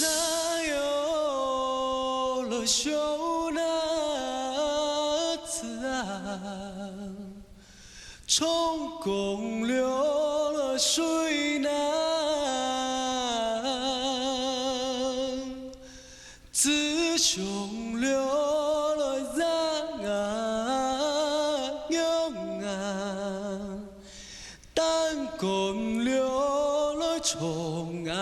哪有了修那子啊，冲公流了水那，自穷流了让啊用啊，但公流了冲啊。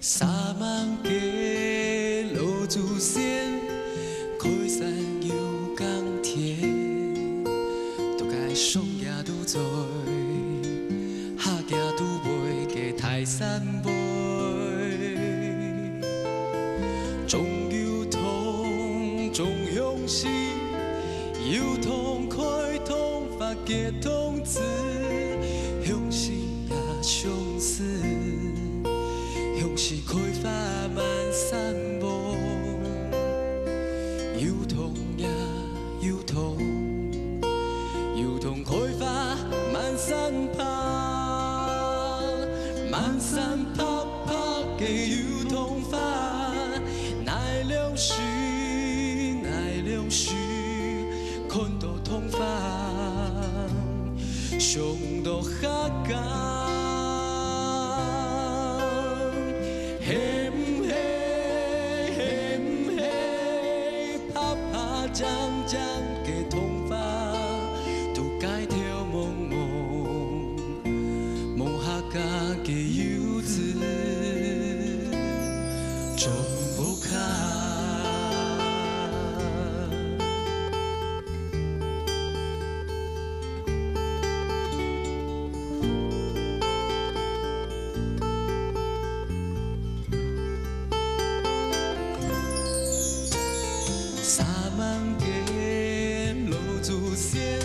三万家老祖先，开山又耕田，都该上行拄做，下行拄袂加泰山背。种油通，种乡士，油通开通发家通子，乡士也相思。乡是开发满山坡，油桐呀油桐，油桐开发满山坡，满山坡坡嘅油桐花，奈良树奈良树，看到桐花，上到下家。嘿唔嘿，嘿唔嘿，啪啪将将嘅痛法，都该跳蒙蒙，蒙下家嘅游子，种不开。三万家老祖先，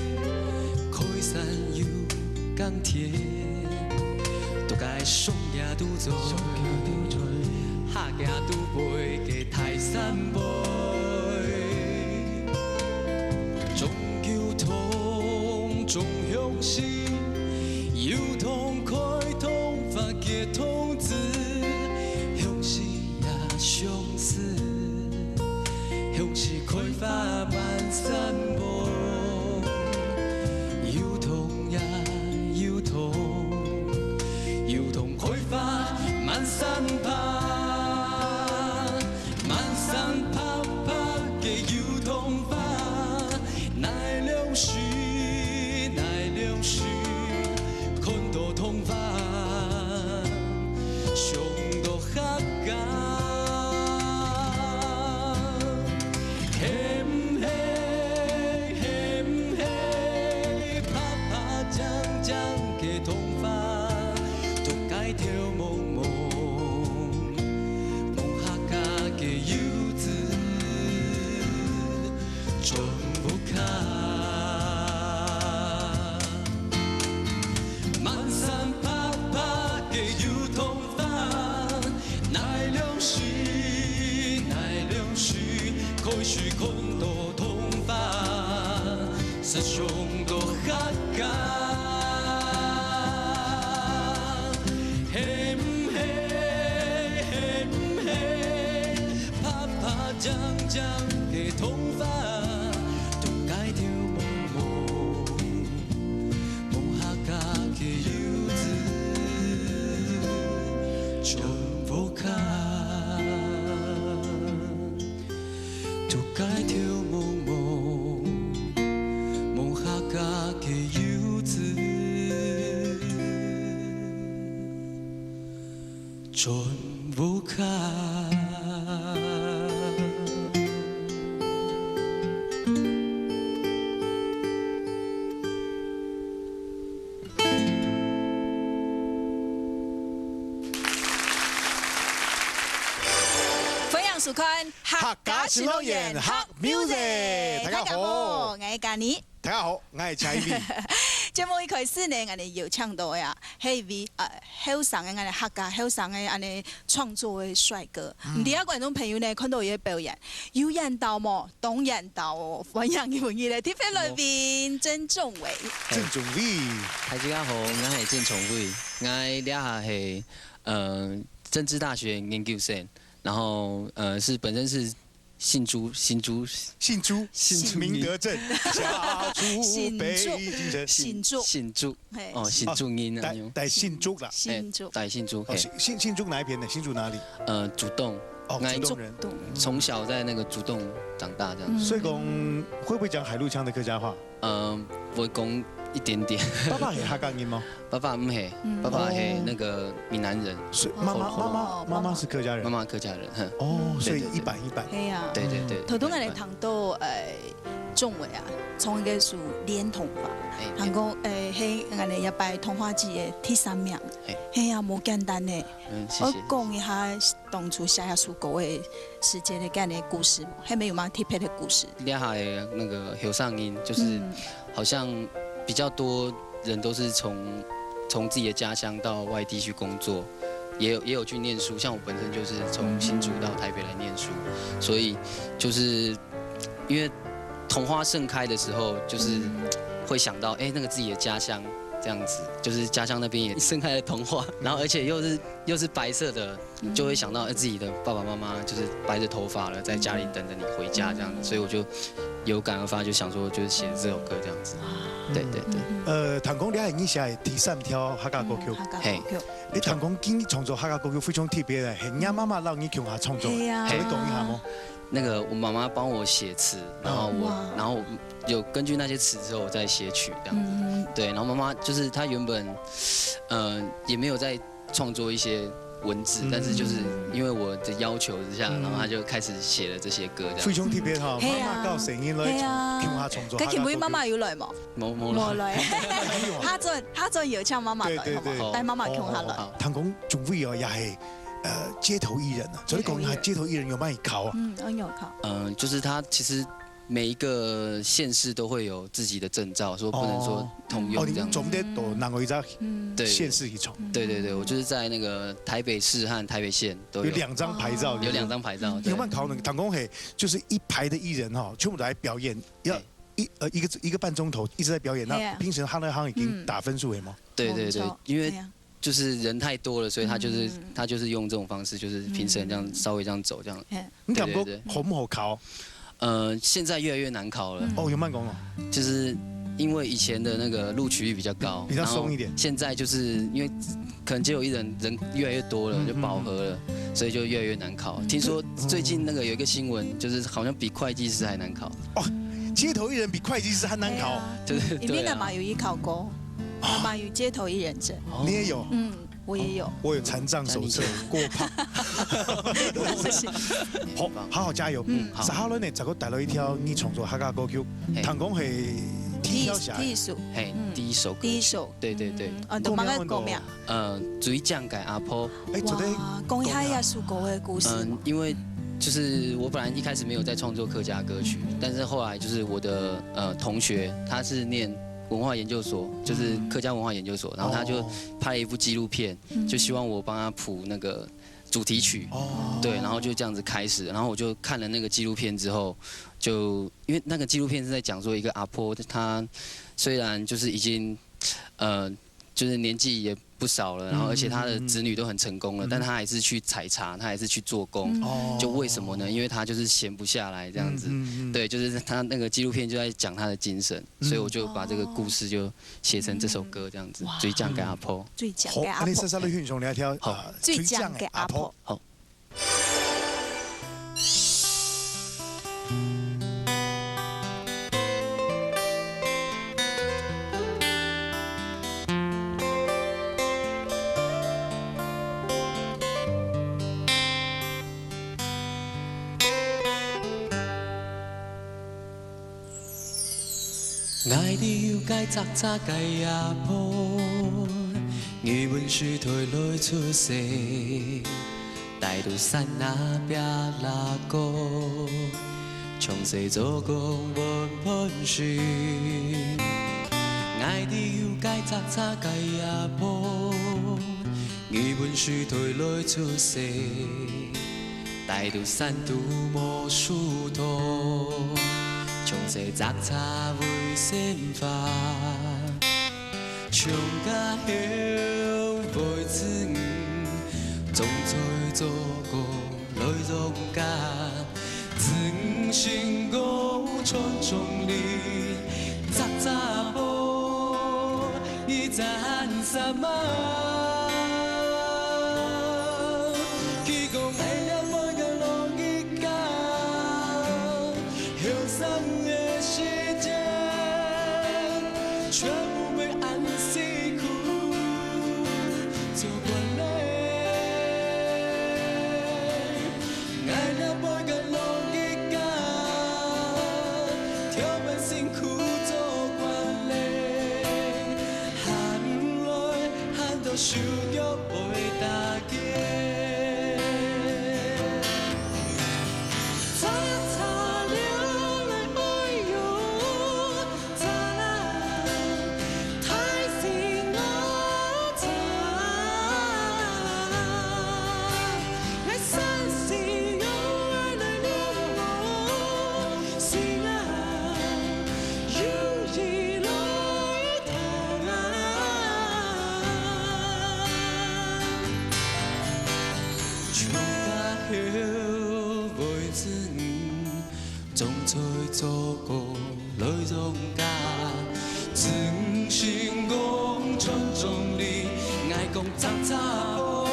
开山又耕田，都该上野拄做，下行拄袂加泰山背。种油通，种乡士，油通开通发家通子，乡士也相思。乡是开发满山坡，油桐呀油桐，油桐开发满山坡，满山坡坡嘅油桐花，奈良树奈良树，看到桐花，上到下家。嘿唔嘿，嘿唔嘿，啪啪将将嘅痛法，都该跳蒙蒙，蒙下家嘅游子，转不开。满山啪啪嘅油桐花，奈良树奈良树。开始看到痛法，是上到下家。嘿唔嘿，嘿唔嘿，啪啪将将嘅痛法，都该跳蒙蒙，蒙下家嘅游子，转不开。都该跳蒙蒙，蒙下家嘅游子，转不开。收看客家新乐园客 music 大家好我係嘉妮。大家好，我係蔡依林。節目一開始呢，我哋要唱到呀，係位後生嘅我哋客家後生嘅我哋創作嘅帥哥。唔知啊，觀眾朋友呢看到佢嘅表演，有演到冇？當然到哦，歡迎歡迎嚟 TV 裏邊鄭仲偉。鄭仲偉，大家好，我係鄭仲偉，我倆下係政治大學研究生，然後是本身是姓朱，明德鎮，家住北京城，姓朱，哦，姓朱音啊，帶姓朱啦，帶姓朱，姓朱哪一邊的？姓朱哪裡？主動，哦，主動人，從小在那個主動長大這樣。所以講會不會講海陸腔的客家話？會講一點點。爸爸係客家人嗎？爸爸唔係，爸爸係那個閩南人。媽媽是客家人。媽媽客家人，哦，所以一半一半。係啊。對對對。頭先我哋談到仲偉啊，創嘅是連童話，韓國喺我哋一擺童話節嘅第3名，係啊，冇簡單嘅。我講一下當初寫下書稿嘅世界的咁嘅故事，係咪有嗎？特別的故事。倆下的那個後上音，就是好像比較多人都是從自己的家鄉到外地去工作，也有去念書。像我本身就是從新竹到台北來念書，所以就是因為桐花盛開的時候，就是會想到那個自己的家鄉這樣子，就是家鄉那邊也盛開了桐花，然後而且又是白色的，就會想到自己的爸爸媽媽就是白着頭髮了，在家裡等着你回家這樣子，所以我就有感而發，就想說就是寫這首歌這樣子。對對對。譚公你係你寫第3條客家歌曲，係。你譚公今創作客家歌曲非常特別嘅，係你媽媽讓你強下創作，可以講一下嗎？那個我媽媽幫我寫詞，然後我有根據那些詞之後我再寫曲這樣子。對，然後媽媽就是她原本也沒有在創作一些文字，但是就是因為我的要求之下，然後她就開始寫了這些歌。非常特別哈，媽媽教成員來強下創作。咁前輩媽媽有來冇？冇來。他再要唱媽媽來，好冇？帶媽媽強下來。譚公仲會又係街頭藝人啊，所以講係街頭藝人有乜嘢考啊？我有考。就是他其實每一個縣市都會有自己的證照，說不能說通用這樣。總得到哪個一個縣市去闖？對對對，我就是在那個台北市和台北縣都有2張牌照，有2張牌照。有冇考呢？譚公係就是一排的藝人哈，全部都來表演，要一個半鐘頭一直在表演。那平時他那行已經打分數了嗎？對對對，因為就是人太多了，所以他就是用這種方式，就是評審這樣稍微這樣走這樣。你感覺好唔好考？現在越來越難考了。哦，有慢講哦。就是因為以前的那個錄取率比較高，比較鬆一點。現在就是因為可能街頭藝人越來越多了，就飽和了，所以就越來越難考。聽說最近那個有一個新聞，就是好像比會計師還難考。哦，街頭藝人比會計師還難考。就是對。你媽媽有考過？媽媽有街頭藝人證。你也有？我也有。我有殘障手冊，過胖。好好加油。10號呢，就個帶來一條你創作客家歌曲，譚公係第一首。對對對。同埋個歌名。水醬改阿婆。哇，講一下呀，屬狗嘅故事。因為就是我本來一開始沒有在創作客家歌曲，但是後來就是我的同學，他是念文化研究所，就是客家文化研究所，然後他就拍了一部紀錄片，就希望我幫他譜那個主題曲，對，然後就這樣子開始，然後我就看了那個紀錄片之後，就因為那個紀錄片是在講說一個阿婆，她雖然就是已經就是年紀也不少了，然後而且他的子女都很成功了，但他還是去採茶，他還是去做工，就為什麼呢？因為他就是閒不下來這樣子，對，就是他那個紀錄片就在講他的精神，所以我就把這個故事就寫成這首歌這樣子。水醬嘅阿婆，水醬嘅阿婆，你細細的勸上嚟一條，水醬嘅阿婆，好。愛了解扎扎計阿婆，語本書台來出世，大肚山那边拉歌，从细做工本本事，爱的有该擦擦该也破，语文书退来出世，大肚山都无殊途，从细擦擦为先发。唱甲乡袂子，总在做工来荣家，曾成功传中里，早早步伊赞什么？去讲爱了每个路一家，向上的世界，全部。受约袂大家，擦擦流来爱哟，擦啦太心啊擦，来山西哟爱来流我心啊，有意来疼啊。唱甲乡袂子远，总在做工来荣家，曾成功传中里，爱讲早早步，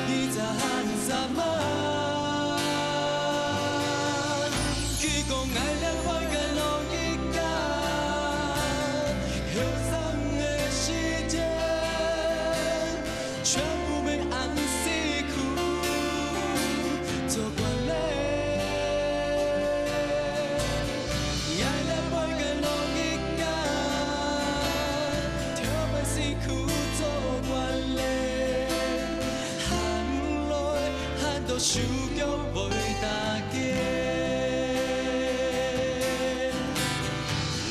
伊在喊什么？去讲爱了每个路一家，向上的世界，全部要按死。做惯嘞，爱了每个路一家，跳摆辛苦做惯嘞，喊来喊到受约袂大家，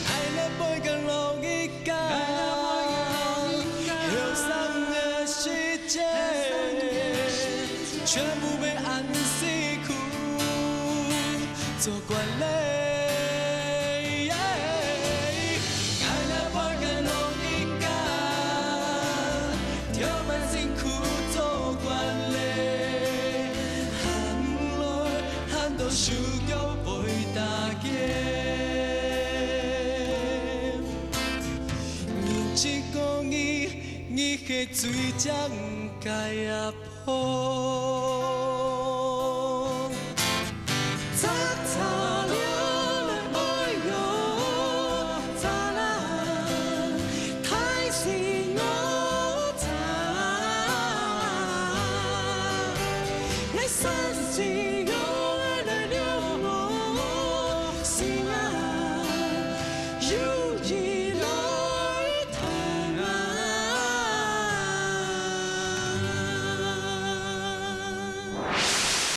爱了每个路一家，向上的世界，全部要按。做惯嘞，爱了每个路一家，跳摆辛苦做惯嘞，喊来喊到受约袂大家，认真讲伊的水针该也破。